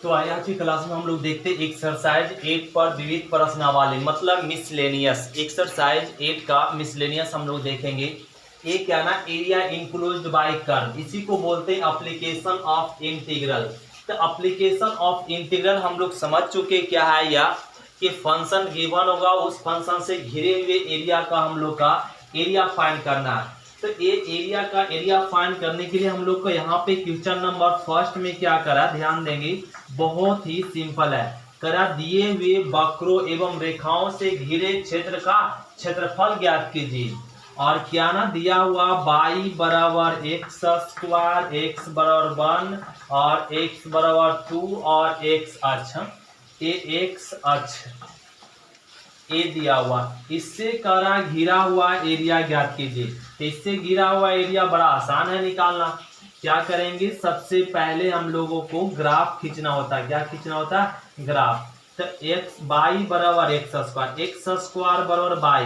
तो आज की क्लास में हम लोग देखते हैं एक्सरसाइज 8 पर विविध प्रश्नावली मतलब मिसलेनियस। एक्सरसाइज 8 का मिसलेनियस हम लोग देखेंगे। ये क्या ना, एरिया इंक्लोज्ड बाय कर्व, इसी को बोलते हैं एप्लीकेशन ऑफ इंटीग्रल। तो एप्लीकेशन ऑफ इंटीग्रल हम लोग समझ चुके क्या है, या कि फंक्शन गिवन होगा, उस फंक्शन से घिरे हुए एरिया का हम लोग का एरिया फाइंड करना है। तो ये एरिया का एरिया फाइंड करने के लिए हम लोग को यहाँ पे क्वेश्चन नंबर फर्स्ट में क्या करा, ध्यान देंगे, बहुत ही सिंपल है। करा दिए हुए वक्रों एवं रेखाओं से घिरे क्षेत्र का क्षेत्रफल ज्ञात कीजिए। और क्या ना दिया हुआ y बराबर एक्स स्क्वायर, एक्स बराबर 1 और x बराबर 2 और x अक्ष, ये x अक्ष ए दिया हुआ, इससे करा घिरा हुआ एरिया ज्ञात कीजिए। इससे घिरा हुआ एरिया बड़ा आसान है निकालना। क्या करेंगे, सबसे पहले हम लोगों को ग्राफ खींचना होता है। क्या खींचना होता है, ग्राफ। तो एक्स बाई बराबर एक्स स्क्वायर बराबर बाई,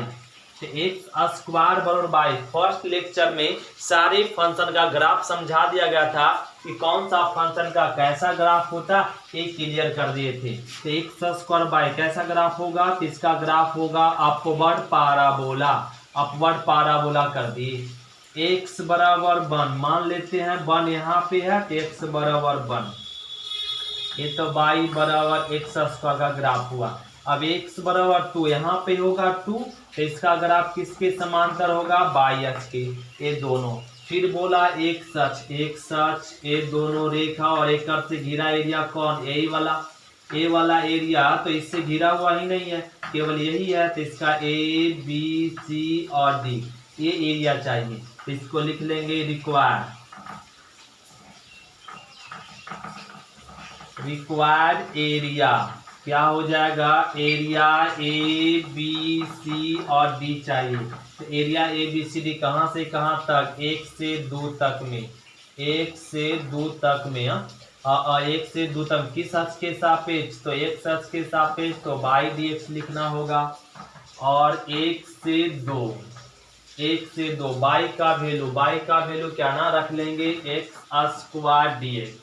तो एक्स स्क्वायर बराबर बाई। फर्स्ट लेक्चर में सारे फंक्शन का ग्राफ समझा दिया गया था कि कौन सा फंक्शन का कैसा ग्राफ होता है, ये क्लियर कर दिए थे। तो एक्स स्क्वायर बाई कैसा ग्राफ होगा, तो इसका ग्राफ होगा अपवर्ड पाराबोला। अपवर्ड पाराबोला कर दिए। एक्स बराबर 1 मान लेते हैं, 1 यहाँ पे है तो एक्स बराबर 1, ये तो बाई बराबर एक्स स्क्वायर का ग्राफ हुआ। अब एक्स बराबर 2 यहाँ पे होगा 2, तो इसका ग्राफ किसके समांतर होगा, बाई अक्ष के, ये दोनों। फिर बोला एक सच, ये दोनों रेखा और एक कर्व से घिरा एरिया कौन, यही वाला, ए वाला एरिया। तो इससे घिरा हुआ ही नहीं है, केवल यही है, तो इसका ए बी सी और डी ये एरिया चाहिए। तो इसको लिख लेंगे रिक्वायर्ड एरिया। क्या हो जाएगा, एरिया ए बी सी और डी चाहिए। तो area A B C D कहाँ से कहाँ तक, 1 से 2 तक में, 1 से 2 तक में। 1 से 2 तक किस अक्ष के सापेक्ष, तो x अक्ष के सापेक्ष, तो बाई डी एक्स लिखना होगा। और 1 से 2 बाई का वैल्यू क्या ना रख लेंगे, x square D x.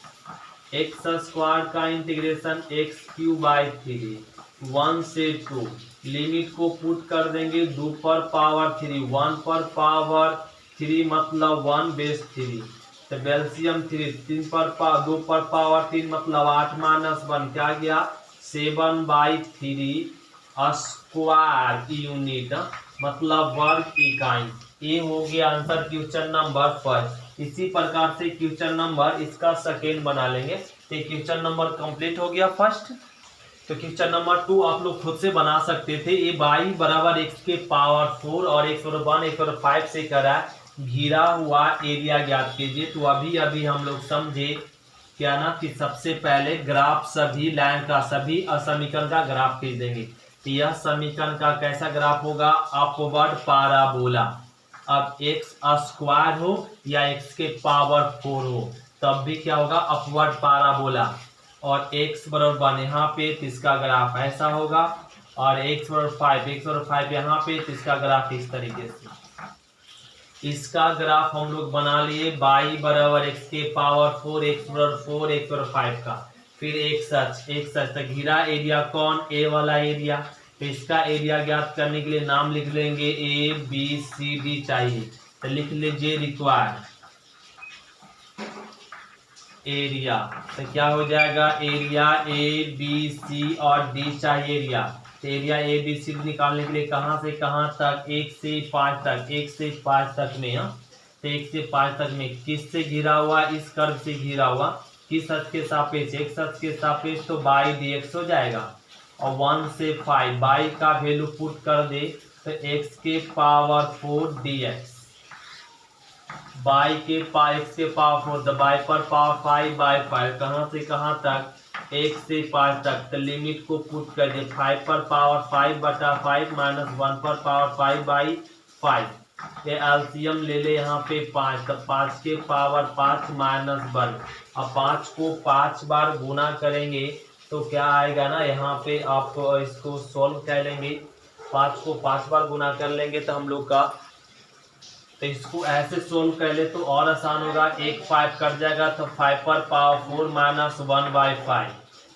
X square का इंटीग्रेशन एक्स क्यू बाई 3, 1 से 2, लिमिट को पुट कर देंगे 2 पर पावर 3, 1 पर पावर 3 मतलब 1 बेस 3, तो बेल्सियम 3 पर 2 पर पावर 3 मतलब 8 माइनस 1 क्या गया, 7/3 स्क्वायर यूनिट मतलब वर्ग इकाई। ये हो गया आंसर क्वेश्चन नंबर फर्स्ट। इसी प्रकार से क्वेश्चन नंबर इसका सेकेंड बना लेंगे। तो क्वेश्चन नंबर कंप्लीट हो गया फर्स्ट। तो क्वेश्चन नंबर 2 आप लोग खुद से बना सकते थे। ये y बराबर एक्स के पावर 4 और x बराबर 1 x बराबर 5 से करा घिरा हुआ एरिया ज्ञात कीजिए। तो अभी हम लोग समझे क्या ना, कि सबसे पहले ग्राफ सभी लाइन का, सभी समीकरण का ग्राफ खींच देंगे। तो यह समीकरण का कैसा ग्राफ होगा, अपवर्ड पाराबोला। अब एक्स स्क्वायर हो या एक्स के पावर 4 हो तब भी क्या होगा, अपवर्ड पाराबोला। और एक्स बराबर 1 यहाँ पे, तो इसका ग्राफ ऐसा होगा। और एक्स बराबर 5 यहाँ पे, तो इसका ग्राफ इस तरीके से। इसका ग्राफ हम लोग बना लिए, y बराबर एक्स के पावर 4, एक्स बराबर 4, एक्स बराबर 5 का। फिर एक सच तक घिरा एरिया कौन, ए वाला एरिया। तो इसका एरिया ज्ञात करने के लिए नाम लिख लेंगे, ए बी सी डी चाहिए। तो लिख लीजिए रिक्वायर्ड एरिया। तो क्या हो जाएगा, एरिया ए बी सी और डी चाहिए एरिया। तो area A B C D निकालने के लिए कहाँ से कहाँ तक, 1 से 5 तक, 1 से 5 तक में। तो 1 से 5 तक में किससे घिरा हुआ, इस कर्व से घिरा हुआ। किस अक्ष के सापेक्ष, एक्स अक्ष के सापेक्ष, तो बाई डी एक्स हो जाएगा। और 1 से 5 बाई का वैल्यू पुट कर दे, तो एक्स के पावर 4 डी एक्स, बाई के एक्स के पावर 4, तो बाई पर पावर 5/5 कहाँ से कहाँ तक, 1 से 5 तक। तो लिमिट को पुट कर दे, 5 पर पावर 5/5 माइनस 1 पर पावर 5/5। ये एलसीएम ले ले यहाँ पे 5, तो 5 के पावर 5 माइनस 1। अब 5 को 5 बार गुना करेंगे तो क्या आएगा ना, यहाँ पे आप इसको सोल्व कर लेंगे। 5 को 5 बार गुना कर लेंगे तो हम लोग का, तो इसको ऐसे सोल्व कर ले तो और आसान होगा। 1 5 कट जाएगा तो 5 पर पावर 4 माइनस 1/5,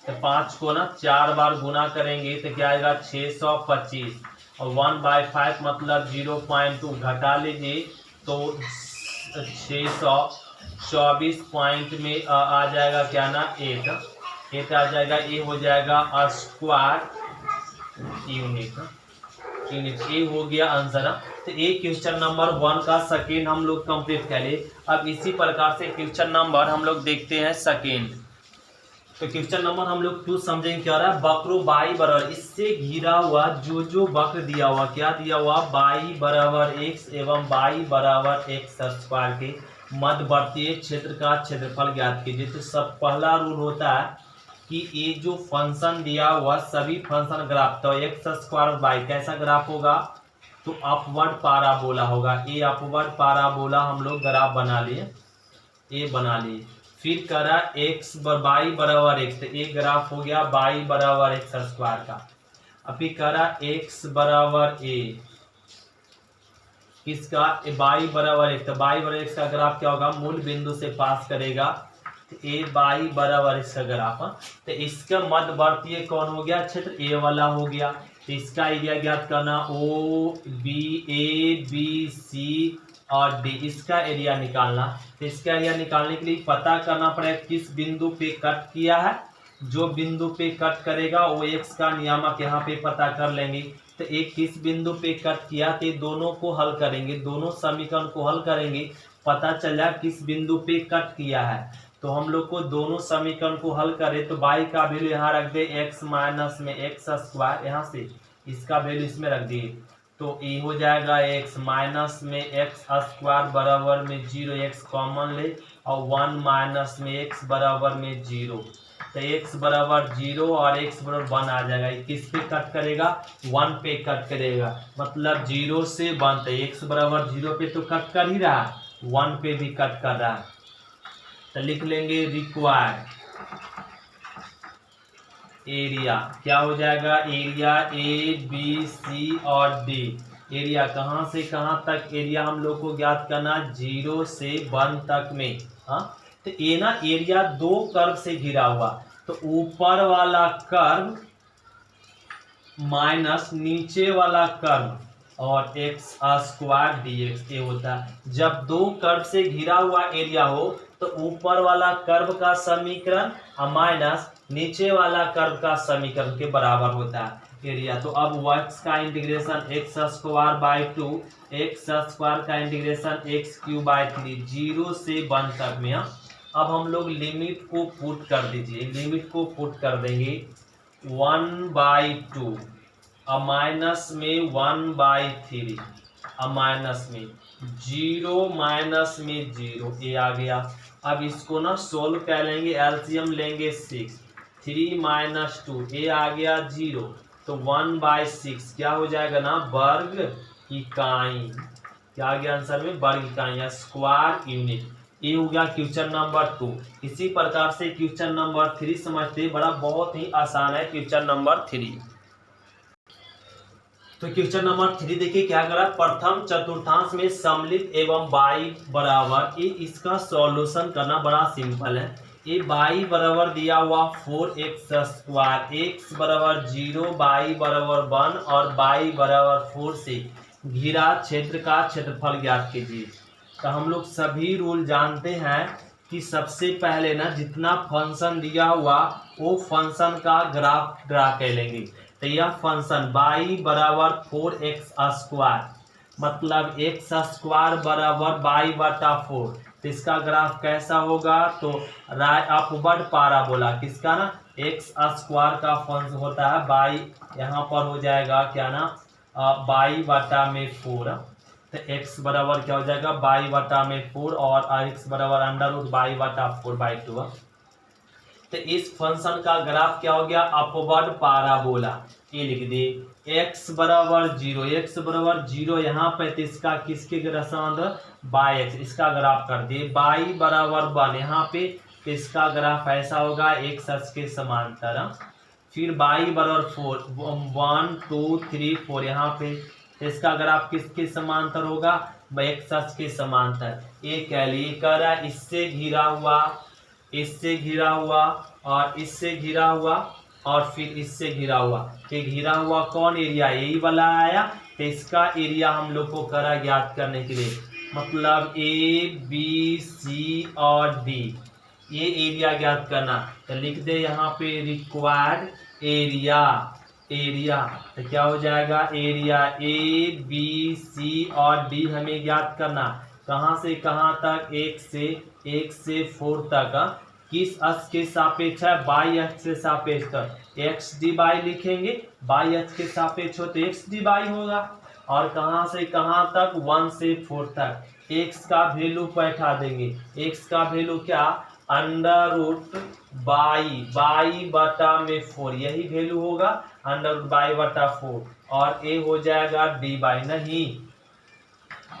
तो 5 को ना 4 बार गुना करेंगे तो क्या आएगा 625 और 1/5 मतलब 0.2 घटा लीजिए तो 624 पॉइंट में आ जाएगा क्या ना 8 आ जाएगा। ये हो जाएगा स्क्वायर यूनिट। ये हो गया आंसर। तो ये क्वेश्चन नंबर 1 का सेकेंड हम लोग कंप्लीट कर लिए। अब इसी प्रकार से क्वेश्चन नंबर हम लोग देखते हैं सेकेंड। तो क्वेश्चन नंबर हम लोग 2 समझेंगे क्या रहा है। वक्रो बाई बराबर इससे घिरा हुआ जो वक्र दिया हुआ क्या दिया हुआ बाई बराबर x एवं बाई बराबर x स्क्वायर के मध्यवर्तीय क्षेत्र का क्षेत्रफल ज्ञात कीजिए। तो सब पहला रूल होता है कि ये जो फंक्शन दिया हुआ सभी फंक्शन ग्राफ तो x स्क्वायर बाई कैसा ग्राफ होगा तो अपवर्ड पाराबोला होगा। ये अपवर्ड पाराबोला हम लोग ग्राफ बना लिए, ये बना लिए। फिर करा x बाई बराबर x तो ये ग्राफ हो गया बाई बराबर x स्क्वायर का। अभी करा x बराबर a किसका बाई बराबर x तो बाई बराबर x का ग्राफ क्या होगा मूल बिंदु से पास करेगा तो ए बाई बराबर इसका ग्राफ। तो इसका मध्यवर्तीय कौन हो गया क्षेत्र ए वाला हो गया। तो इसका एरिया ज्ञात करना ओ बी ए बी सी और डी इसका एरिया निकालना। तो इसका एरिया निकालने के लिए पता करना पड़ेगा किस बिंदु पे कट किया है। जो बिंदु पे कट करेगा वो एक्स का नियामक यहाँ पे पता कर लेंगे। तो एक किस बिंदु पे कट किया तो दोनों को हल करेंगे, दोनों समीकरण को हल करेंगे, पता चला किस बिंदु पे कट किया है। तो हम लोग को दोनों समीकरण को हल करें तो बाई का वैल्यू यहाँ रख दे x माइनस में x स्क्वायर, यहाँ से इसका वैल्यू इसमें रख दिए तो ये हो जाएगा x माइनस में x स्क्वायर बराबर में 0 x कॉमन ले और 1 माइनस में x बराबर में 0। तो x बराबर 0 और x बराबर 1 आ जाएगा। किस पे कट करेगा 1 पे कट करेगा मतलब 0 से 1। तो x बराबर 0 पे तो कट कर ही रहा 1 पे भी कट कर रहा है। तो लिख लेंगे रिक्वायर्ड एरिया क्या हो जाएगा एरिया ए बी सी और डी। एरिया कहाँ से कहाँ तक एरिया हम लोग को ज्ञात करना 0 से 1 तक में। हाँ तो ये ना एरिया 2 कर्व से घिरा हुआ तो ऊपर वाला कर्व माइनस नीचे वाला कर्व और एक्स स्क्वायर डी एक्स ये होता है। जब 2 कर्व से घिरा हुआ एरिया हो तो ऊपर वाला कर्व का समीकरण और माइनस नीचे वाला कर्व का समीकरण के बराबर होता है एरिया। तो अब x का integration x square by 2 x square का इंटीग्रेशन एक्स क्यूब बाई 3 0 से 1 तक में। अब हम लोग लिमिट को पुट कर दीजिए, लिमिट को पुट कर देंगे 1/2 और माइनस में 1/3 और माइनस में 0 माइनस में 0 ये आ गया। अब इसको ना सोल्व कर लेंगे, एलसीएम लेंगे 6 3 माइनस 2 ये आ गया 0 तो 1/6 क्या हो जाएगा ना वर्ग इकाई। क्या आ गया आंसर में वर्ग इकाई या स्क्वायर यूनिट। ये हो गया क्वेश्चन नंबर 2। इसी प्रकार से क्वेश्चन नंबर 3 समझते बड़ा बहुत ही आसान है क्वेश्चन नंबर 3। तो क्वेश्चन नंबर 3 देखिए क्या करा प्रथम चतुर्थांश में सम्मिलित एवं बाई बराबर ये इसका सॉल्यूशन करना बड़ा सिंपल है। ये बाई बराबर दिया हुआ 4x स्क्वायर x बराबर 0 बाई बराबर 1 और बाई बराबर 4 से घिरा क्षेत्र का क्षेत्रफल ज्ञात कीजिए। तो हम लोग सभी रूल जानते हैं कि सबसे पहले ना जितना फंक्शन दिया हुआ वो फंक्शन का ग्राफ ड्रा कर लेंगे। तो यह फंक्शन बाई बराबर 4x स्क्वायर मतलब x स्क्वायर बराबर बाई बटा 4 तो इसका ग्राफ कैसा होगा तो अपवर्ड पाराबोला किसका ना x स्क्वायर का फंक्शन होता है बाई यहाँ पर हो जाएगा क्या ना बाई बटा में 4 तो x बराबर क्या हो जाएगा बाई बटा में 4 और x बराबर अंडर रूट बाई बटा 4/2। तो इस फंक्शन का ग्राफ क्या हो गया अपवर्ड पाराबोला। ये लिख दिए x बराबर 0 x बराबर 0 यहाँ पे तो इसका किसके ग्राफ बाई एक्स इसका ग्राफ कर दिए। बाई बराबर 1 यहाँ पे तो इसका ग्राफ ऐसा होगा x अक्ष के समांतर। फिर बाई बराबर 4 1 2 3 4 यहाँ पे तो इसका ग्राफ किसके समांतर होगा x अक्ष के समांतर। ये कह लिए कह रहा इससे घिरा हुआ इससे घिरा हुआ और इससे घिरा हुआ और फिर इससे घिरा हुआ। तो घिरा हुआ कौन एरिया, यही वाला आया। तो इसका एरिया हम लोग को करा ज्ञात करने के लिए, मतलब ए बी सी और डी, ये एरिया ज्ञात करना। तो लिख दे यहाँ पे रिक्वायर्ड एरिया। एरिया तो क्या हो जाएगा, एरिया ए बी सी और डी हमें ज्ञात करना। कहाँ से कहाँ तक, 1 से 4 तक। किस अक्ष के सापेक्ष है, बाई अक्ष के सापेक्ष। तो एक्स डी बाई लिखेंगे, बाई अक्ष के सापेक्ष हो तो एक्स डी बाई होगा। और कहाँ से कहाँ तक, 1 से 4 तक। एक्स का वैल्यू बैठा देंगे, एक्स का वैल्यू क्या, अंडर रूट बाई बटा में 4, यही वैल्यू होगा, अंडर रूट बाई बटा 4। और ए हो जाएगा डी बाई, नहीं,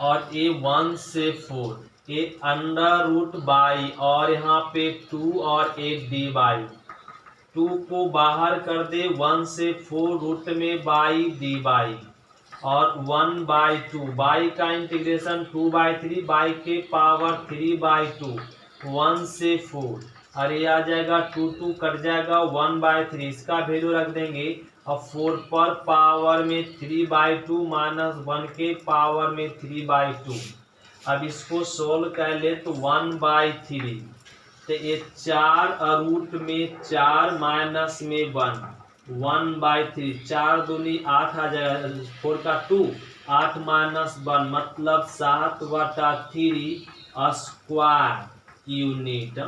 और ए 1 से 4, ए अंडर रूट बाई, और यहाँ पे 2 और ए डी बाई। 2 को बाहर कर दे, 1 से 4 रूट में बाई डी बाई, और 1/2 बाई का इंटीग्रेशन 2/3 बाई के पावर 3/2, 1 से 4। अरे आ जाएगा 2 कट जाएगा, 1/3 इसका वैल्यू रख देंगे। और 4 पर पावर में 3/2 माइनस 1 के पावर में 3/2। अब इसको सोल्व कर ले तो 1/3, तो ये 4 रूट में 4 माइनस में 1, 1/3, 4 दूनी 8 आ जाएगा, 4 का 2, 8 माइनस 1 मतलब 7/3 स्क्वायर यूनिट।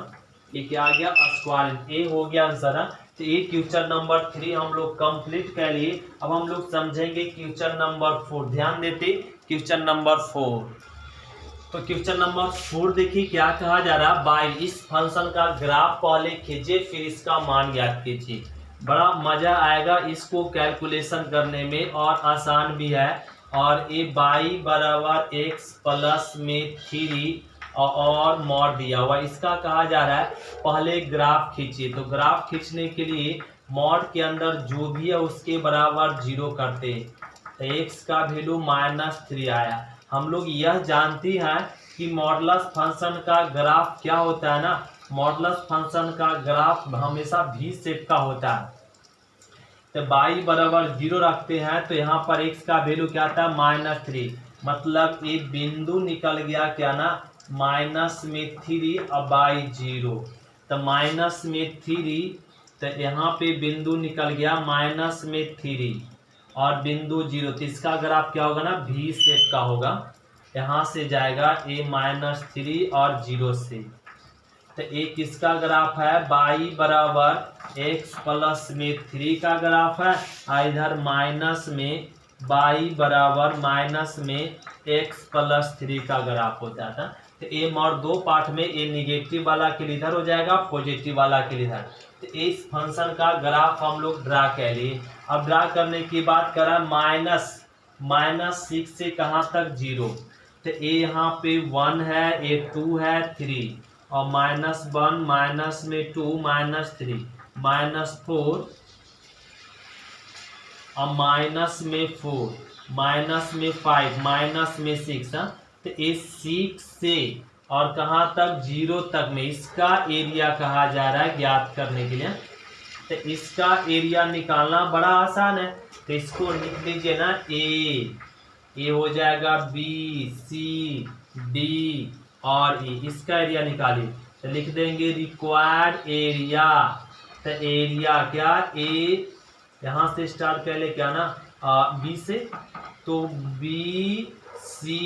ये क्या आ गया, स्क्वायर। ए हो गया आंसर। तो ये क्वेश्चन नंबर 3 हम लोग कंप्लीट कर लिए। अब हम लोग समझेंगे क्वेश्चन नंबर 4। ध्यान देते क्वेश्चन नंबर 4। तो क्वेश्चन नंबर 4 देखिए क्या कहा जा रहा है, बाई इस फंक्शन का ग्राफ पहले खींचे फिर इसका मान ज्ञात कीजिए। बड़ा मजा आएगा इसको कैलकुलेशन करने में और आसान भी है। और ये बाई बराबर एक्स प्लस में 3 और मॉड दिया हुआ, इसका कहा जा रहा है पहले ग्राफ खींचिए। तो ग्राफ खींचने के लिए मॉड के अंदर जो भी है उसके बराबर 0 करते हैं। तो एक्स का वैल्यू -3 आया। हम लोग यह जानती हैं कि मॉडुलस फंक्शन का ग्राफ क्या होता है ना, मॉडुलस फंक्शन का ग्राफ हमेशा भी शेप का होता है। तो बाई बराबर 0 रखते हैं तो यहाँ पर x का वैल्यू क्या आता है, -3, मतलब एक बिंदु निकल गया क्या ना, -3 और बाई 0। तो -3, तो यहाँ पे बिंदु निकल गया -3 और बिंदु 0, तो इसका ग्राफ क्या होगा ना, भी शेप का होगा। यहाँ से जाएगा a -3 और 0 से। तो ए किसका ग्राफ है, बाई बराबर x प्लस में 3 का ग्राफ है, और इधर माइनस में बाई बराबर माइनस में x प्लस 3 का ग्राफ होता था। तो ए और 2 पार्ट में, ए निगेटिव वाला के लिए इधर हो जाएगा, पॉजिटिव वाला के लिए इधर। तो इस फंक्शन का ग्राफ हम लोग ड्रा कर लिए। अब ड्रा करने की बात करा, -6 से कहाँ तक, 0। तो ए यहाँ पे 1 है, ए 2 है, 3, और -1 माइनस में 2 -3 -4 और माइनस में 4 माइनस में 5 माइनस में 6। तो इस 6 से और कहाँ तक, 0 तक में इसका एरिया कहा जा रहा है ज्ञात करने के लिए। तो इसका एरिया निकालना बड़ा आसान है। तो इसको लिख लीजिए ना, ए हो जाएगा बी सी डी और ई, इसका एरिया निकालिए। तो लिख देंगे रिक्वायर्ड एरिया। तो एरिया क्या, ए यहाँ से स्टार्ट कर ले क्या ना, बी से, तो बी सी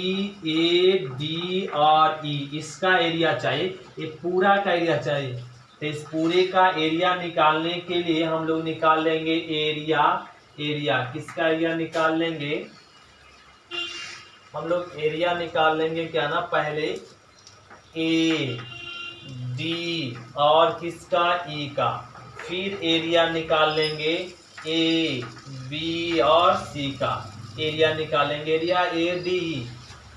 ए डी और ई, इसका एरिया चाहिए, ये पूरा का एरिया चाहिए। तो इस पूरे का एरिया निकालने के लिए हम लोग निकाल लेंगे एरिया किसका एरिया निकाल लेंगे, हम लोग एरिया निकाल लेंगे क्या ना, पहले ए डी और किसका, ई का, फिर एरिया निकाल लेंगे ए बी और सी का, एरिया निकालेंगे, एरिया ए डी।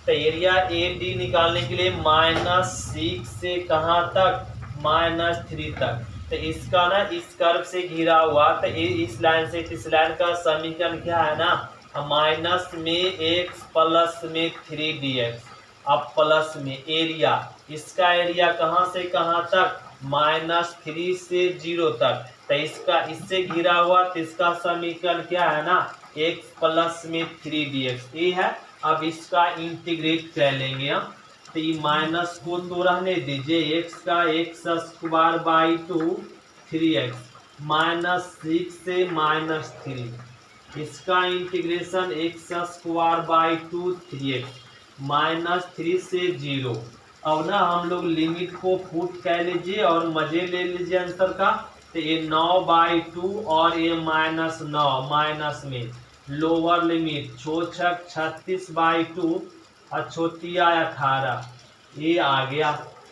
तो एरिया ए डी निकालने के लिए -6 से कहाँ तक, -3 तक। तो इसका ना इस कर्व से घिरा हुआ, तो इस लाइन से इस लाइन का समीकरण क्या है ना, माइनस में x प्लस में 3 dx, अब प्लस में एरिया, इसका एरिया कहाँ से कहाँ तक, -3 से 0 तक, तो इसका इससे घिरा हुआ, तो इसका समीकरण क्या है ना, x प्लस में 3dx ये है। अब इसका इंटीग्रेट कर लेंगे हम, तो ये माइनस को तो रहने दीजिए, x का x² 3x -6 से -3, इसका इंटीग्रेशन x² 3x -3 से 0। अब ना हम लोग लिमिट को पुट कर लीजिए और मजे ले लीजिए आंसर का, तो ये 9/2 और ये -9 माइनस में लोअर लिमिट छोछक 36/2 और छोटिया 18 ये आ गया,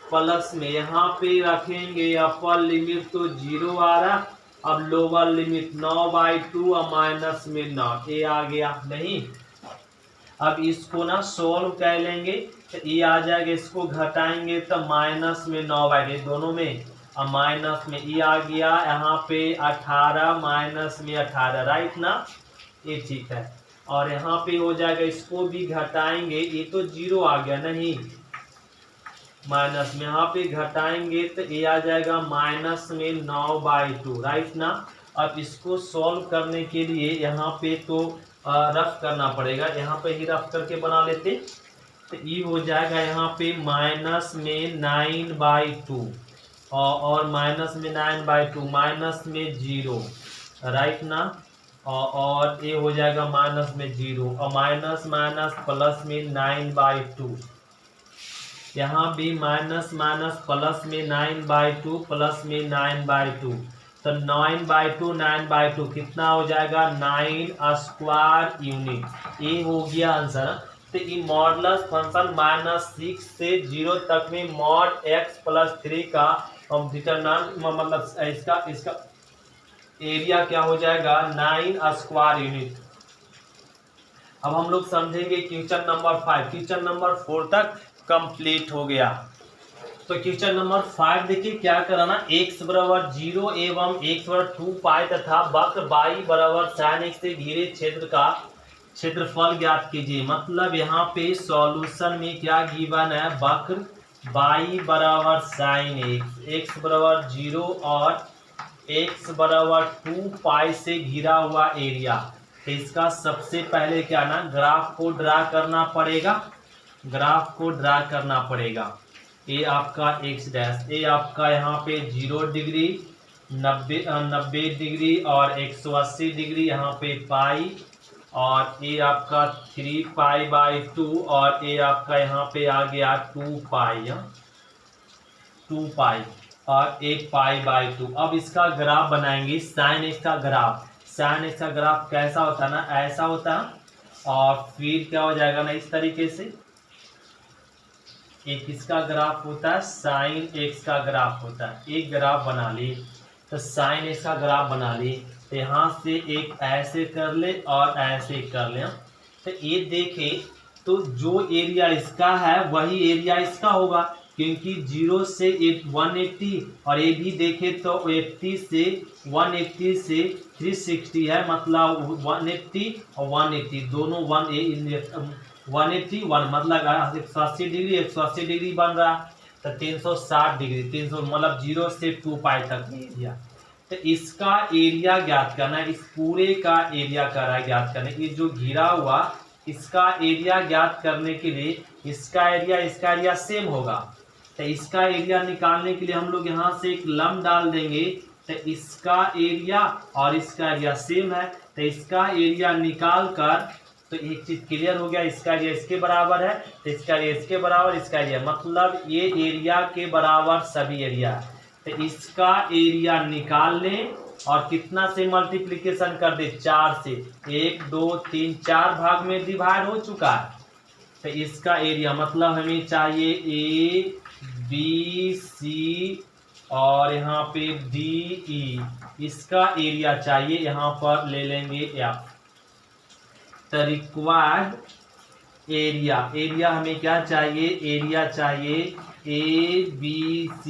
प्लस में यहाँ पे रखेंगे अपर लिमिट तो 0 आ रहा, अब लोअर लिमिट 9/2 और माइनस में 9 ये आ गया नहीं। अब इसको ना सोल्व कर लेंगे, तो ये आ जाएगा, इसको घटाएंगे तो माइनस में 9/2 दोनों में, और माइनस में ये आ गया, यहाँ पे 18 माइनस में 18 राइट ना, ये ठीक है। और यहाँ पे हो जाएगा, इसको भी घटाएंगे, ये तो 0 आ गया नहीं, माइनस में यहाँ पे घटाएंगे तो ये आ जाएगा माइनस में 9/2 राइट ना। अब इसको सॉल्व करने के लिए यहाँ पे तो रफ करना पड़ेगा, यहाँ पे ही रफ करके बना लेते, तो ये हो जाएगा यहाँ पे माइनस में 9/2 और माइनस में 9/2 माइनस में 0 राइट ना, और ये हो जाएगा माइनस में 0 और माइनस माइनस प्लस में 9/2, यहाँ भी माइनस माइनस प्लस में 9/2 प्लस में 9/2, तो 9/2 कितना हो जाएगा 9² यूनिट, ये हो गया आंसर। तो ये मॉडुलस फंक्शन -6 से 0 तक में मॉड x + 3 का डिटरमिनेंट मतलब इसका एरिया क्या हो जाएगा 9² यूनिट। अब हम लोग समझेंगे क्वेश्चन नंबर 5, क्वेश्चन नंबर 4 तक कंप्लीट हो गया। तो क्वेश्चन नंबर 5 देखिए क्या कराना, x बराबर 0 एवं x बराबर 2π तथा वक्र y बराबर sin x से घिरे क्षेत्र का क्षेत्रफल ज्ञात कीजिए। मतलब यहाँ पे सॉल्यूशन में क्या गिवन है, वक्र y बराबर sin x बराबर 0 और x बराबर 2π से घिरा हुआ एरिया। तो इसका सबसे पहले क्या ना ग्राफ को ड्रा करना पड़ेगा, ग्राफ को ड्रा करना पड़ेगा। ये आपका x डैश, ये आपका यहाँ पे 0 डिग्री 90 डिग्री और 180 डिग्री यहाँ पे पाई, और ये आपका 3π/2 और ये आपका यहाँ पे आ गया 2π और 1π/2। अब इसका ग्राफ बनाएंगे, साइन x का ग्राफ, साइन x का ग्राफ कैसा होता है ना, ऐसा होता है, और फिर क्या हो जाएगा ना इस तरीके से, एक इसका ग्राफ होता है साइन x का ग्राफ होता है, एक ग्राफ बना ली, तो साइन x का ग्राफ बना ली, तो यहाँ से एक ऐसे कर ले और ऐसे कर ले। तो ये देखे तो जो एरिया इसका है वही एरिया इसका होगा, क्योंकि 0 से 180 और ये भी देखे तो 80 से 180 से 360 है, मतलब 180 और 180 दोनों 181 मतलब 180 डिग्री 180 डिग्री बन रहा, तो 360 डिग्री 300 मतलब 0 से 2π तक एरिया। तो इसका एरिया ज्ञात करना है, इस पूरे का एरिया कर रहा है ज्ञात करना है, ये जो घिरा हुआ इसका एरिया ज्ञात करने के लिए इसका एरिया सेम होगा। तो इसका एरिया निकालने के लिए हम लोग यहाँ से एक लम डाल देंगे, तो इसका एरिया और इसका एरिया सेम है, तो इसका एरिया निकाल कर तो एक चीज क्लियर हो गया, इसका एरिया इसके बराबर है, तो इसका एरिया इसके बराबर, इसका एरिया मतलब ये एरिया के बराबर सभी एरिया है। तो इसका एरिया निकाल लें और कितना से मल्टीप्लिकेशन कर दे 4 से, 1 2 3 4 भाग में डिवाइड हो चुका है। तो इसका एरिया मतलब हमें चाहिए A B C और यहाँ पे D E, इसका एरिया चाहिए, यहाँ पर ले लेंगे F। तो रिक्वायर्ड एरिया हमें क्या चाहिए, एरिया चाहिए A B C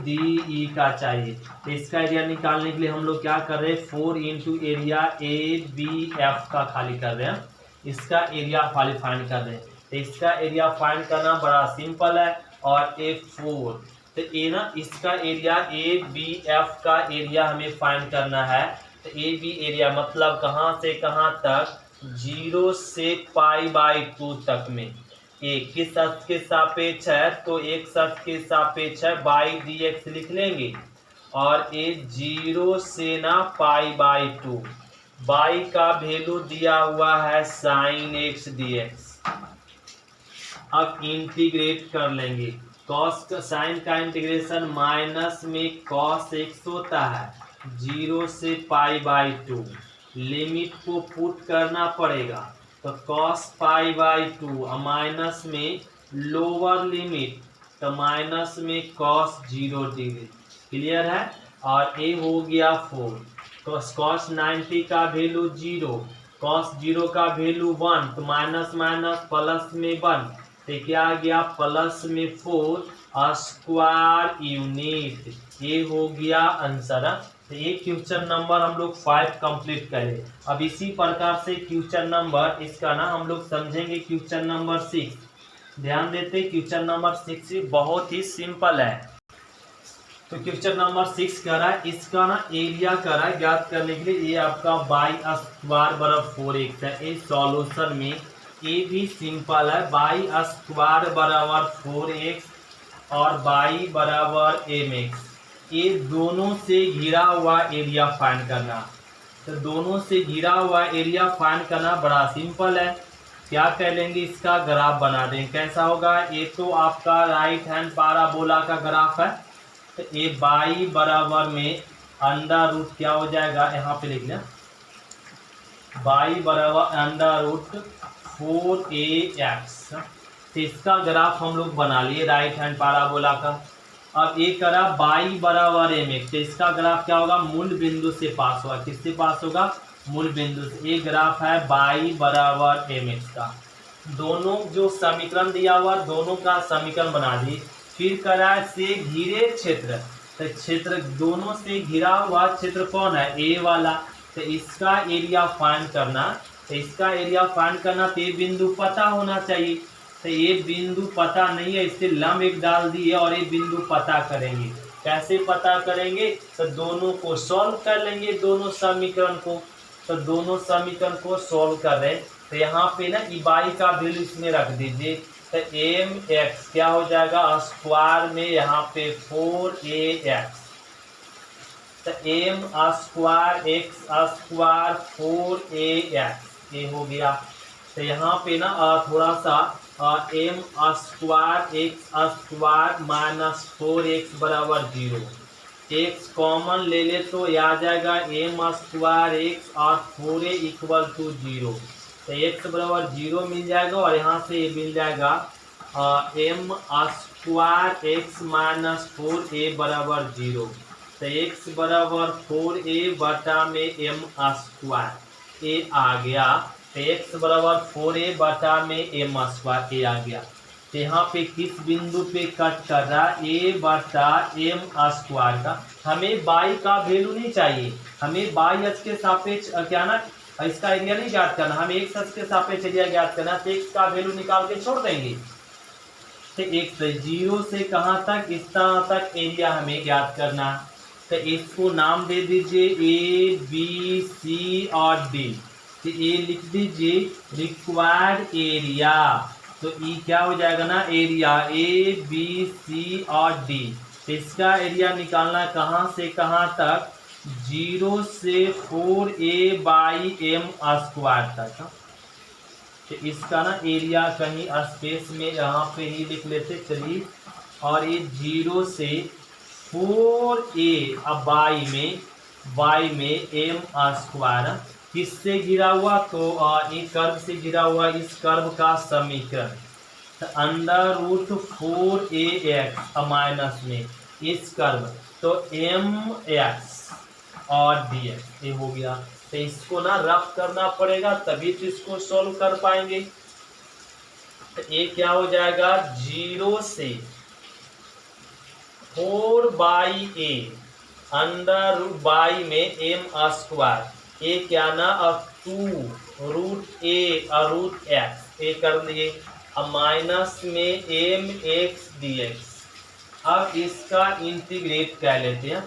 D E का चाहिए। तो इसका एरिया निकालने के लिए हम लोग क्या कर रहे हैं, 4 into area A B F का खाली कर रहे हैं, इसका एरिया खाली फाइंड कर रहे हैं। तो इसका एरिया फाइंड करना बड़ा सिंपल है, और A4 तो ए ना इसका एरिया ए बी एफ का एरिया हमें फाइंड करना है। तो ए बी एरिया मतलब कहाँ से कहाँ तक, 0 से π/2 तक में। ए किस अक्ष के सापेक्ष है, तो x अक्ष के सापेक्ष है, बाई dx लिख लेंगे। और ये 0 से ना π/2, बाई का वैल्यू दिया हुआ है sin x dx। अब इंटीग्रेट कर लेंगे, कॉस का साइन का इंटीग्रेशन माइनस में कॉस x होता है, 0 से π/2। लिमिट को पुट करना पड़ेगा, तो कॉस π/2 माइनस में लोअर लिमिट, तो माइनस में कॉस 0 डिग्री। क्लियर है। और ए हो गया 4, तो कॉस 90 का वैल्यू 0, कॉस 0 का वैल्यू 1, तो माइनस माइनस प्लस में 1, तो क्या आ गया प्लस में 4 स्क्वायर यूनिट। ये हो गया आंसर। तो ये क्वेश्चन नंबर हम लोग 5 कंप्लीट करें। अब इसी प्रकार से क्वेश्चन नंबर इसका ना हम लोग समझेंगे क्वेश्चन नंबर 6। ध्यान देते क्वेश्चन नंबर 6 बहुत ही सिंपल है। तो क्वेश्चन नंबर 6 कह रहा है, इसका ना एरिया कह रहा है ज्ञात करने के लिए। ये आपका बाई स्क्वायर बराबर 4x है। इस सॉल्यूशन में ये भी सिंपल है, बाई स्क्वायर बराबर 4x और बाई बराबर mx। ये दोनों से घिरा हुआ एरिया फाइंड करना। तो दोनों से घिरा हुआ एरिया फाइंड करना बड़ा सिंपल है। क्या कह लेंगे, इसका ग्राफ बना दें। कैसा होगा, ये तो आपका राइट हैंड पैराबोला का ग्राफ है। तो ये बाई बराबर में अंडर रूट क्या हो जाएगा, यहाँ पे लिख लें, बाई बराबर अंडर रूट 4ax। तो इसका ग्राफ हम लोग बना लिए राइट हैंड पैराबोला का। अब ये करा बाई बराबर mx, तो इसका ग्राफ क्या होगा, मूल बिंदु से पास होगा। किससे पास होगा, मूल बिंदु से। ये ग्राफ है बाई बराबर mx का। दोनों जो समीकरण दिया हुआ दोनों का समीकरण बना दी। फिर करा से घिरे क्षेत्र, तो क्षेत्र दोनों से घिरा हुआ क्षेत्र कौन है, ए वाला। तो इसका एरिया फाइंड करना, तो इसका एरिया फाइंड करना तो ये बिंदु पता होना चाहिए। तो ये बिंदु पता नहीं है, इससे लंब एक डाल दिए और ये बिंदु पता करेंगे। कैसे पता करेंगे, तो दोनों को सॉल्व कर लेंगे, दोनों समीकरण को। तो दोनों समीकरण को सॉल्व कर रहे हैं। तो यहाँ पे ना बाई का वैल्यू इसमें रख दीजिए। तो mx क्या हो जाएगा, स्क्वायर में यहाँ पे 4ax। तो m square x square 4ax ये हो गया। तो यहाँ पे ना थोड़ा सा m square x square minus 4x बराबर 0। x कॉमन ले ले तो ये आ जाएगा m स्क्वायर x और 4a इक्वल टू 0। तो x बराबर 0 मिल जाएगा और यहाँ से ये मिल जाएगा m square x minus 4a बराबर 0। तो x बराबर 4a बटा में m स्क्वायर ए आ गया। तो x बराबर 4a बटा में m स्क्वायर ए आ गया। तो यहाँ पे किस बिंदु पे कट कर रहा है, a बटा m स्क्वायर का। हमें बाई का वैल्यू नहीं चाहिए, हमें बाई अक्ष के सापेक्ष क्या ना इसका एरिया नहीं ज्ञात करना, हमें एक्स अक्ष के सापेक्ष एरिया ज्ञात करना। तो एक्स का वैल्यू निकाल के छोड़ देंगे। तो एक्स 0 से कहाँ तक, इस तरह तक एरिया हमें ज्ञात करना। तो इसको नाम दे दीजिए ए बी सी और डी। तो ए लिख दीजिए रिक्वायर्ड एरिया। तो ई क्या हो जाएगा ना, एरिया ए बी सी और डी। तो इसका एरिया निकालना कहाँ से कहाँ तक, 0 से 4a बाई m स्क्वायर तक। तो इसका ना एरिया कहीं स्पेस में यहाँ पे ही लिख लेते चलिए। और ये 0 से 4a अब बाई में m स्क्वायर किससे घिरा हुआ, तो ये कर्व से घिरा हुआ। इस कर्व का समीकरण तो अंडर रूट 4ax माइनस में इस कर्व तो mx और dx ये हो गया। तो इसको ना रफ करना पड़ेगा तभी तो इसको सॉल्व कर पाएंगे। तो ये क्या हो जाएगा, 0 से 4/a अंडर रूट बाई में m स्क्वायर ये क्या ना अब 2√a और √x ये कर लिए। अब माइनस में mx dx। अब इसका इंटीग्रेट कर लेते हैं।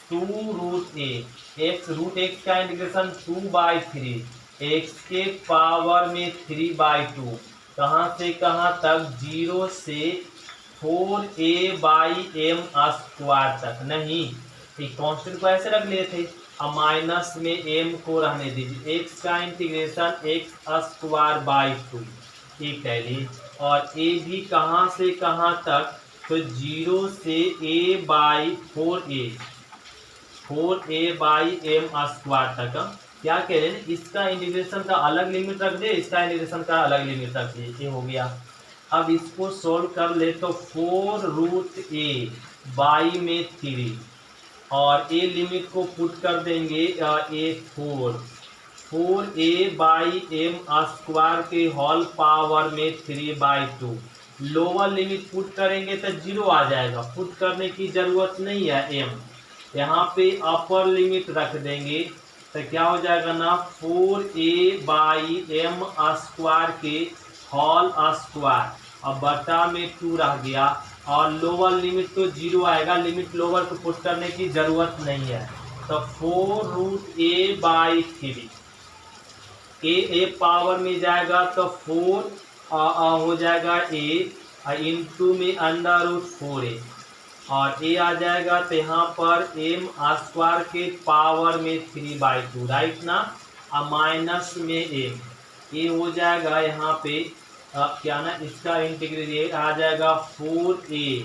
2√a, एक्स रूट एक्स का इंटीग्रेशन 2/3, एक्स के पावर में 3/2, कहाँ से कहाँ तक, 0 से 4a/m स्क्वायर तक। नहीं, कांस्टेंट को ऐसे रख लिए थे, अब माइनस में m को रहने दीजिए। एक्स का इंटीग्रेशन एक्स स्क्वायर बाई 2, ये कह ली। और a भी कहाँ से कहाँ तक, तो 0 से a/4m स्क्वायर तक। क्या कह रहे हैं, इसका इंटीग्रेशन का अलग लिमिट रख दे, इसका इंटीग्रेशन का अलग लिमिट रख दे, ये हो गया। अब इसको सोल्व कर ले तो 4√a बाई में 3, और ए लिमिट को पुट कर देंगे a4a/m स्क्वायर के होल पावर में 3/2। लोअर लिमिट पुट करेंगे तो 0 आ जाएगा, पुट करने की जरूरत नहीं है m। यहाँ पे अपर लिमिट रख देंगे तो क्या हो जाएगा ना, 4a/m स्क्वायर के होल स्क्वायर, अब बटा में 2 रह गया, और लोअर लिमिट तो 0 आएगा, लिमिट लोअर को पुट करने की जरूरत नहीं है। तो 4√a/3, a पावर में जाएगा तो 4 हो जाएगा a, इंटू में √4a, और a आ जाएगा तो यहाँ पर m स्क्वायर के पावर में 3/2, राइट ना। अब माइनस में m, ये हो जाएगा यहाँ पे क्या ना, इसका इंटीग्रेट आ जाएगा 4a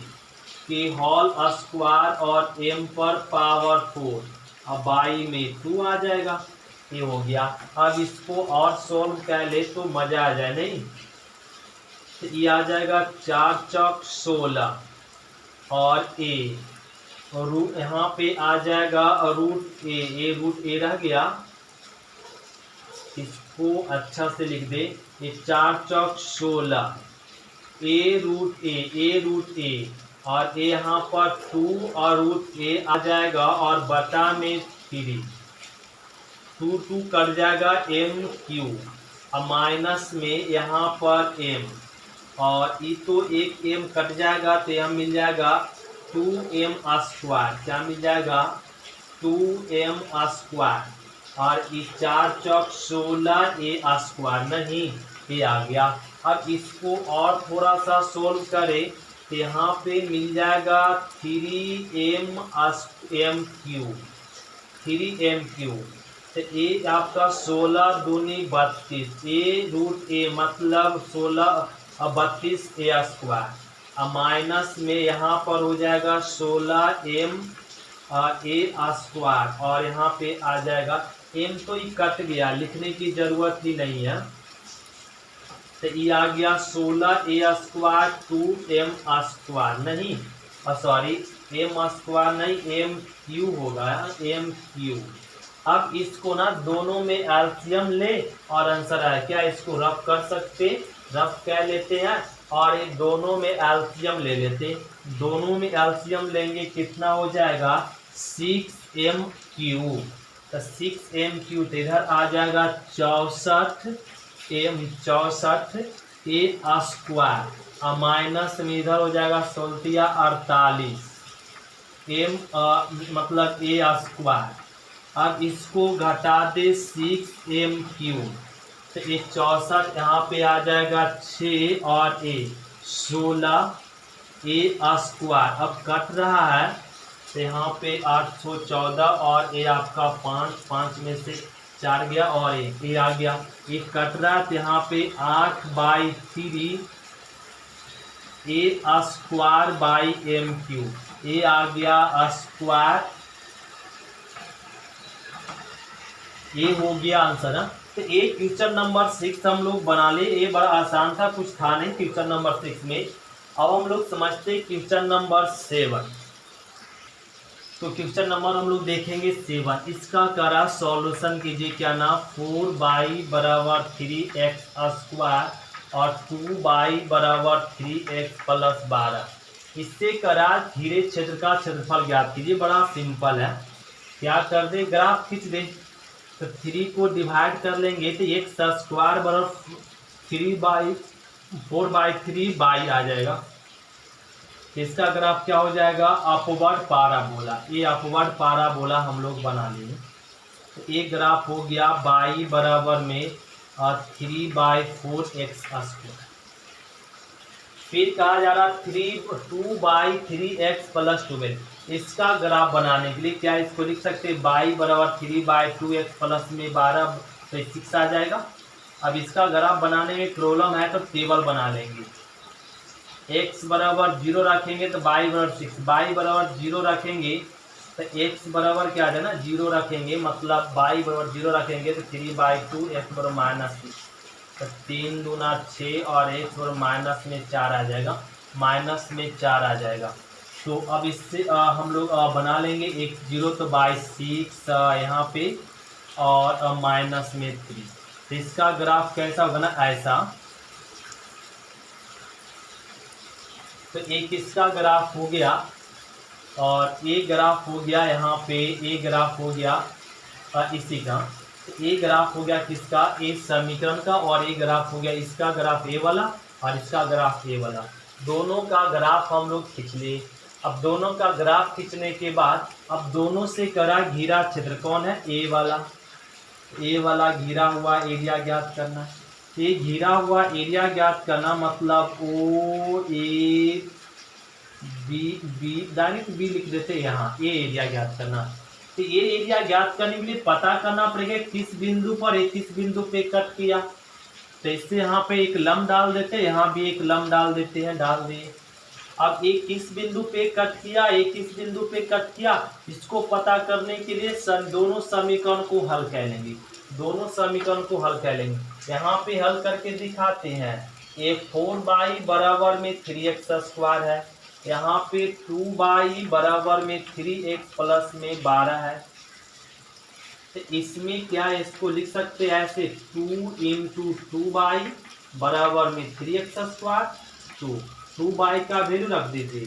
के होल स्क्वायर और m पर पावर 4, अब बाई में 2 आ जाएगा, ये हो गया। अब इसको और सोल्व कर ले तो मजा आ जाए, नहीं तो ये आ जाएगा 4 चौक 16, और a और यहाँ पे आ जाएगा √a रह गया, इसको अच्छा से लिख दे, ये 4 चौक 16, a√a, और a यहाँ पर 2 और √a आ जाएगा, और बटा में 3, 2 कट जाएगा m3, अब माइनस में यहाँ पर m, और ये तो एक m कट जाएगा तो यह मिल जाएगा 2m स्क्वायर, क्या मिल जाएगा 2m स्क्वायर, और ये 4 चौक 16 a स्क्वायर, नहीं ये आ गया। अब इसको और थोड़ा सा सोल्व करें तो यहाँ पे मिल जाएगा 3m3, तो ये आपका 16 दूनी 32, a√a मतलब 32a स्क्वायर, अब माइनस में यहाँ पर हो जाएगा 16m a स्क्वायर, और यहाँ पे आ जाएगा m, तो ये कट गया, लिखने की जरूरत ही नहीं है, तो ये आ गया 16a स्क्वायर 2m स्क्वायर, नहीं सॉरी m स्क्वायर नहीं, m3 होगा, m3। अब इसको ना दोनों में एलसीएम ले और आंसर आए, क्या इसको रफ कर सकते, रफ कर लेते हैं, और ये दोनों में एलसीएम ले लेते, दोनों में एलसीएम लेंगे कितना हो जाएगा 6m3, तो 6m3 तो इधर आ जाएगा 64 a स्क्वायर, और माइनस में इधर हो जाएगा 48 m मतलब a स्क्वायर। अब इसको घटा दे 6m3, तो ये 64 यहाँ पे आ जाएगा 6 और a 16 a स्क्वायर, अब कट रहा है तो यहाँ पे 814, और a आपका 5 में से 4 गया, और a आ गया, ये कट रहा है तो यहाँ पे 8/3 a square by m3, a आ गया स्क्वायर, ये हो गया आंसर है। तो ये क्वेश्चन नंबर 6 हम लोग बना ले, ये बड़ा आसान था, कुछ था नहीं क्वेश्चन नंबर 6 में। अब हम लोग समझते क्वेश्चन नंबर 7। तो क्वेश्चन नंबर हम लोग देखेंगे 7, इसका करा सॉल्यूशन कीजिए, क्या ना 4y बराबर 3x स्क्वायर और 2y बराबर 3x प्लस 12, इससे करा घेरे क्षेत्र का क्षेत्रफल ज्ञात कीजिए। बड़ा सिंपल है, क्या कर दे, ग्राफ खींच दे, तो 3 को डिवाइड कर लेंगे तो x स्क्वायर बराबर 4/3 बाई आ जाएगा, इसका ग्राफ क्या हो जाएगा, अपवर्ड पाराबोला। ये अपवर्ड पाराबोला हम लोग बना लेंगे। तो एक ग्राफ हो गया y बराबर में 3/4x²। फिर कहा जा रहा 2/3x+12। इसका ग्राफ बनाने के लिए क्या इसको लिख सकते हैं, y बराबर 3/2x प्लस में 12 तो 6 आ जाएगा। अब इसका ग्राफ बनाने में प्रॉब्लम है तो टेबल बना लेंगे। x बराबर 0 रखेंगे तो y बराबर 6, y बराबर 0 रखेंगे तो x बराबर क्या आ जाए ना 0 रखेंगे, मतलब y बराबर 0 रखेंगे तो 3/2 x बराबर -6, तो 3 दूना 6 और x बराबर माइनस में 4 आ जाएगा, माइनस में 4 आ जाएगा। तो अब इससे हम लोग बना लेंगे x 0 तो बाई 6 यहाँ पे और माइनस में 3। तो इसका ग्राफ कैसा होगा ना, ऐसा। तो एक इसका ग्राफ हो गया और एक ग्राफ हो गया यहाँ पे, एक ग्राफ हो गया इसी का। तो एक ग्राफ हो गया किसका, इस समीकरण का, और एक ग्राफ हो गया इसका ग्राफ ए वाला और इसका ग्राफ ए वाला। दोनों का ग्राफ हम लोग खींच लिए। अब दोनों का ग्राफ खींचने के बाद अब दोनों से करा घिरा क्षेत्र कौन है, ए वाला। ए वाला घिरा हुआ एरिया ज्ञात करना। ये घिरा हुआ एरिया ज्ञात करना मतलब ओ ए बी डायरेक्ट बी लिख देते हैं यहाँ, ये एरिया ज्ञात करना। तो ये एरिया ज्ञात करने के लिए पता करना पड़ेगा किस बिंदु पर किस बिंदु पे कट किया। तो इससे यहाँ पे एक लंब डाल देते हैं, यहाँ भी एक लंब डाल देते हैं, डाल दिए। अब एक किस बिंदु पे कट किया, एक किस बिंदु पे कट किया, इसको पता करने के लिए दोनों समीकरण को हल कर लेंगे, दोनों समीकरण को हल कर लेंगे। यहाँ पे हल करके दिखाते हैं। ये 4y बराबर में 3x² है, यहाँ पे 2y बराबर में 3x प्लस में 12 है। तो इसमें क्या है, इसको लिख सकते हैं ऐसे 2 × 2y बराबर में 3x²। 2y का वैल्यू रख दीजिए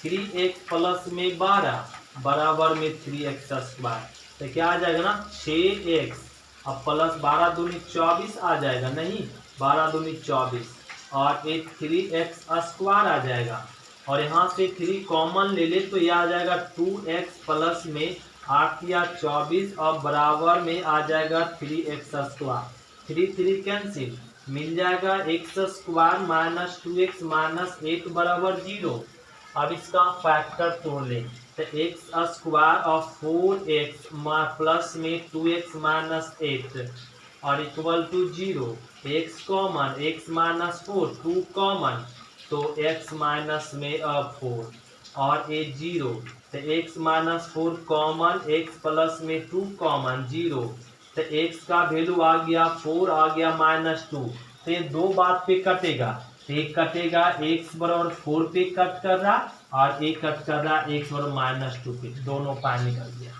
3x प्लस में 12 बराबर में 3x²। तो क्या आ जाएगा ना 6x, अब प्लस 12 दूनी 24 आ जाएगा, नहीं 12 दूनी 24 और एक 3x² आ जाएगा। और यहाँ से 3 कॉमन ले ले तो यह आ जाएगा 2x प्लस में 8 या 24 और बराबर में आ जाएगा 3x²। 3 कैंसिल, मिल जाएगा x² माइनस 2x माइनस 8 बराबर 0। अब इसका फैक्टर तोड़ लें तो x² और 4x प्लस में 2x माइनस 8 और equal to 0। x common, x minus 4, 2 common तो x माइनस में 4 और a 0। तो x minus 4 common, x plus में 2 कॉमन 0। तो x का वैल्यू आ गया 4, आ गया -2। तो ये दो बात पे कटेगा, एक कटेगा x बराबर 4 पे कट कर रहा और एक कट कर रहा x बराबर -2 पे, दोनों पार निकल गया।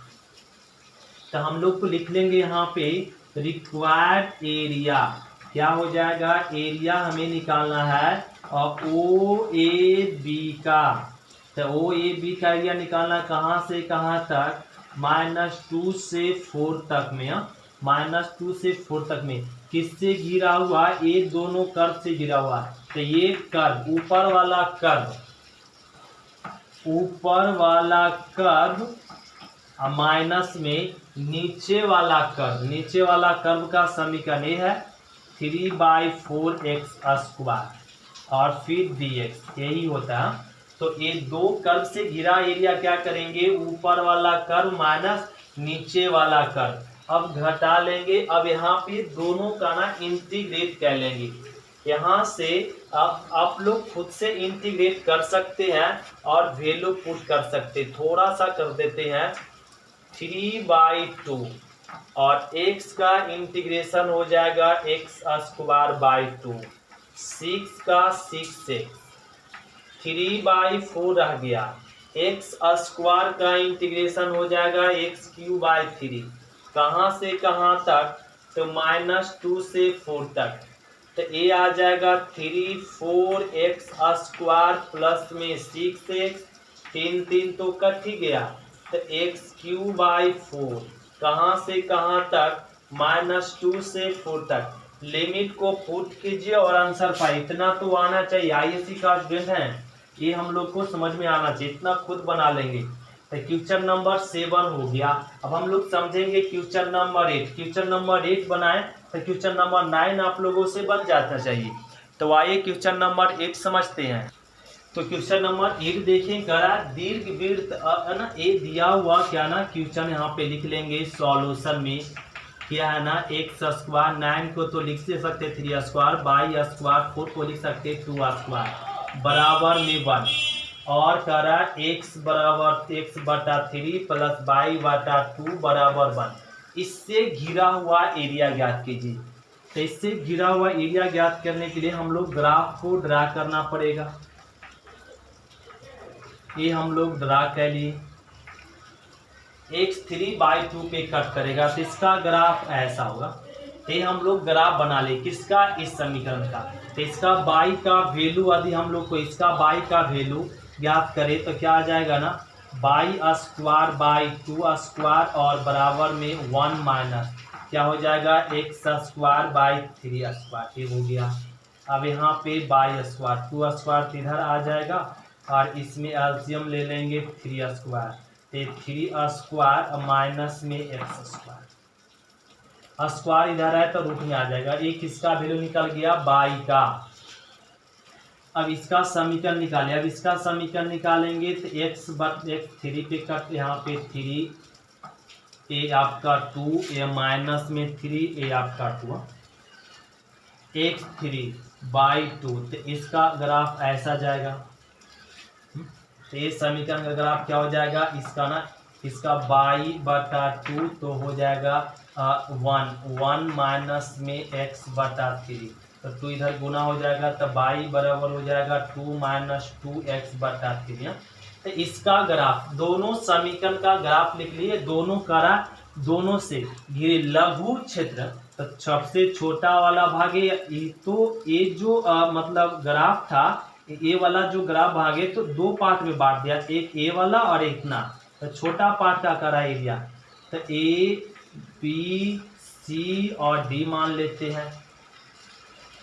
तो हम लोग को लिख लेंगे यहाँ पे रिक्वायर्ड एरिया। क्या हो जाएगा, एरिया हमें निकालना है और OAB का। तो OAB का एरिया निकालना कहाँ से कहाँ तक, -2 से 4 तक में, -2 से 4 तक में। किससे घिरा हुआ, ये दोनों कर्व से घिरा हुआ है। तो ये कर्व, ऊपर वाला कर्व, ऊपर वाला कर्व माइनस में नीचे वाला कर्व, नीचे वाला कर्व का समीकरण ये है 3/4x² और फिर dx, यही होता है। तो ये दो कर्व से घिरा एरिया क्या करेंगे, ऊपर वाला कर्व माइनस नीचे वाला कर्व। अब घटा लेंगे, अब यहाँ पे दोनों का ना इंटीग्रेट कर लेंगे। यहाँ से अब आप लोग खुद से इंटीग्रेट कर सकते हैं और वैल्यू पुट कर सकते। थोड़ा सा कर देते हैं 3/2 और x का इंटीग्रेशन हो जाएगा x² 2, 6 का 6x, 3/4 रह गया। x² का इंटीग्रेशन हो जाएगा x³ 3, कहाँ से कहाँ तक, तो -2 से 4 तक। तो ये आ जाएगा 3 4x² प्लस में 6x, 3 तो कट ही गया। तो x³ 4, कहाँ से कहाँ तक, -2 से 4 तक। लिमिट को पुट कीजिए और आंसर पाए, इतना तो आना चाहिए। आईएससी का स्टूडेंट हैं ये हम लोग को समझ में आना चाहिए, इतना खुद बना लेंगे। तो क्वेश्चन नंबर 7 हो गया। अब हम लोग समझेंगे क्वेश्चन नंबर 8। क्वेश्चन नंबर 8 बनाए तो क्वेश्चन नंबर 9 आप लोगों से बन जाना चाहिए। तो आइए क्वेश्चन नंबर 8 समझते हैं। तो क्वेश्चन नंबर 8 देखें, गणा दीर्घवृत्त ना ए दिया हुआ क्या ना क्वेश्चन यहाँ पे लिख लेंगे सॉल्यूशन में। क्या है ना एक्स स्क्वायर 9 को तो लिख सकते 3 स्क्वायर, बाई स्क्वायर 4 को लिख सकते 2 स्क्वायर बराबर में 1, और कह रहा एक्स बराबर एक्स बटा 3 प्लस बाई बटा 2 बराबर 1। इससे घिरा हुआ एरिया ज्ञात कीजिए। तो इससे घिरा हुआ एरिया ज्ञात करने के लिए हम लोग ग्राफ को ड्रा करना पड़ेगा। ये हम लोग ड्रा कर लिए, x 3/2 पे कट करेगा तो इसका ग्राफ ऐसा होगा। ये हम लोग ग्राफ बना ले किसका, इस समीकरण का। तो इसका y का वैल्यू यदि हम लोग को इसका y का वैल्यू ज्ञात करें तो क्या आ जाएगा ना, बाई स्क्वायर बाई 2 स्क्वायर और बराबर में 1 माइनस क्या हो जाएगा एक्स स्क्वायर बाई 3 स्क्वायर। ये हो गया। अब यहाँ पे बाई स्क्वायर 2 स्क्वायर इधर आ जाएगा और इसमें एलसीएम ले लेंगे 3 स्क्वायर, तो 3 स्क्वायर माइनस में एक्स स्क्वायर। स्क्वायर इधर है तो रूट में आ जाएगा। ये किसका वैल्यू निकल गया, बाई का। अब इसका समीकरण निकालें। अब इसका समीकरण निकालेंगे तो एक्स 3 पे कट, यहाँ पे 3 ए आपका 2 ए माइनस में 3 ए आपका 2 एक्स 3/2। तो इसका ग्राफ ऐसा जाएगा। तो ये समीकरण का ग्राफ क्या हो जाएगा इसका ना, इसका बाई बटा 2 तो हो जाएगा 1 माइनस में एक्स बटा 3, तो 2 इधर गुना हो जाएगा तो बाई बराबर हो जाएगा 2 माइनस 2x बटा 3। तो इसका ग्राफ, दोनों समीकरण का ग्राफ लिख लिए, दोनों करा दोनों से घिरे लघु क्षेत्र। तो सबसे छोटा वाला भागे, तो ये जो मतलब ग्राफ था, ए वाला जो ग्राफ भागे तो 2 पार्ट में बांट दिया, एक ए वाला और एक ना। तो छोटा पार्ट का करा एरिया, तो ए बी सी और डी मान लेते हैं।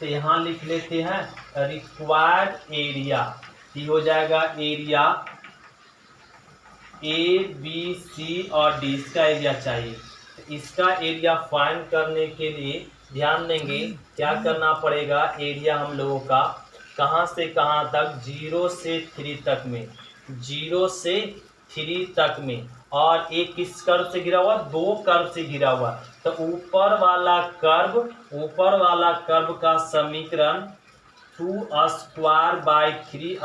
तो यहाँ लिख लेते हैं रिक्वायर्ड एरिया। ये हो जाएगा एरिया ए बी सी और डी, इसका एरिया चाहिए। तो इसका एरिया फाइंड करने के लिए ध्यान देंगे क्या करना पड़ेगा, एरिया हम लोगों का कहाँ से कहाँ तक, 0 से 3 तक में, 0 से 3 तक में। और एक किस कर्व से घिरा हुआ, 2 कर्व से घिरा हुआ। तो ऊपर वाला कर्व का समीकरण 2 स्क्वायर बाई 3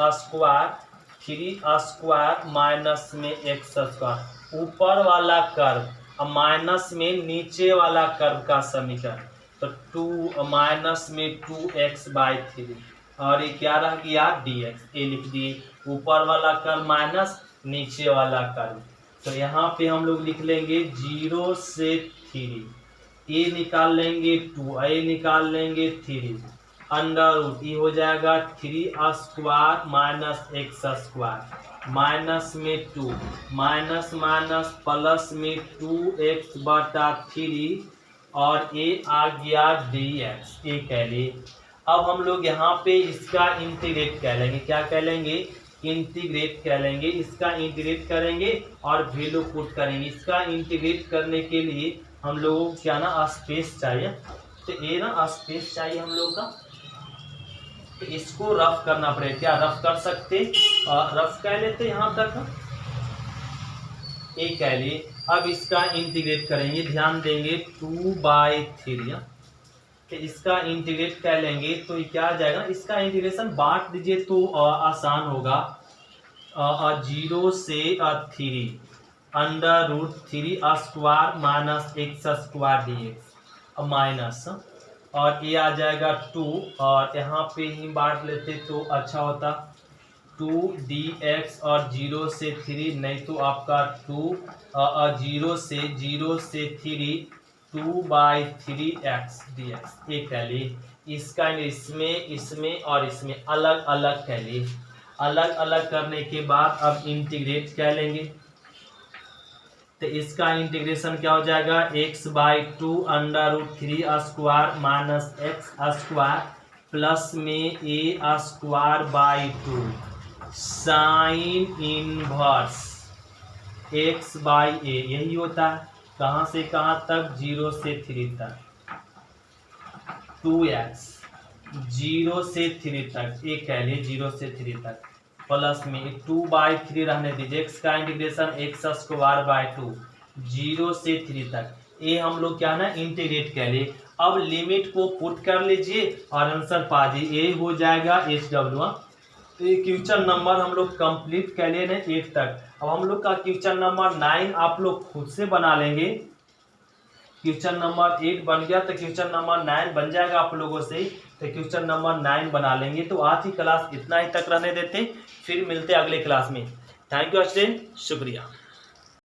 स्क्वायर माइनस में एक्स स्क्वायर। ऊपर वाला कर्व माइनस में नीचे वाला कर्व का समीकरण, तो 2 माइनस में 2x/3 और ये क्या रह गया dx। ये लिख दिए, ऊपर वाला कर्व माइनस नीचे वाला कर्व। तो यहाँ पे हम लोग लिख लेंगे 0 से 3, ए निकाल लेंगे 2, ए निकाल लेंगे 3, अंडर रूट ये हो जाएगा 3 square minus x square minus में 2 माइनस माइनस प्लस में 2x बटा 3 और ये आ गया dx। ये कह लिए। अब हम लोग यहाँ पे इसका इंटीग्रेट कह लेंगे। क्या कह लेंगे, इंटीग्रेट कह लेंगे। इसका इंटीग्रेट करेंगे और वैल्यू पुट करेंगे। इसका इंटीग्रेट करने के लिए हम लोगों को क्या ना स्पेस चाहिए, तो ये ना स्पेस चाहिए हम लोग का। तो इसको रफ करना पड़ेगा। क्या रफ कर सकते, रफ कह लेते यहाँ तक, ये कह लिए। अब इसका इंटीग्रेट करेंगे, ध्यान देंगे 2/3। तो इसका इंटीग्रेट कर लेंगे तो ये क्या आ जाएगा, इसका इंटीग्रेशन बांट दीजिए तो आसान होगा। 0 से 3 under root 3 square minus x square dx minus, और ये आ जाएगा 2 और यहाँ पे ही बांट लेते तो अच्छा होता, 2dx और 0 से 3 नहीं तो आपका 0 से 3 2/3x dx। ये कह ली। इसका इसमें और इसमें अलग अलग कह ली। अलग अलग करने के बाद अब इंटीग्रेट कह लेंगे। तो इसका इंटीग्रेशन क्या हो जाएगा, x/2 under root 3 square minus x square plus में a² by 2 sine inverse x by a, यही होता है। कहाँ से कहाँ तक, 0 से 3 तक, 2x 0 से 3 तक, एक कह लिए 0 से 3 तक, प्लस में 2/3 रहने दीजिए, x का इंटीग्रेशन x² 2 0 से 3 तक। ये हम लोग क्या ना इंटीग्रेट कर लिए। अब लिमिट को पुट कर लीजिए और आंसर पा दीजिए, ये हो जाएगा HW। तो ये क्वेश्चन नंबर हम लोग कंप्लीट कर लिए ना 8 तक। अब हम लोग का क्वेश्चन नंबर 9 आप लोग खुद से बना लेंगे। क्वेश्चन नंबर 8 बन गया तो क्वेश्चन नंबर 9 बन जाएगा आप लोगों से। तो क्वेश्चन नंबर 9 बना लेंगे। तो आज की क्लास इतना ही तक रहने देते, फिर मिलते अगले क्लास में। थैंक यू स्टूडेंट, शुक्रिया।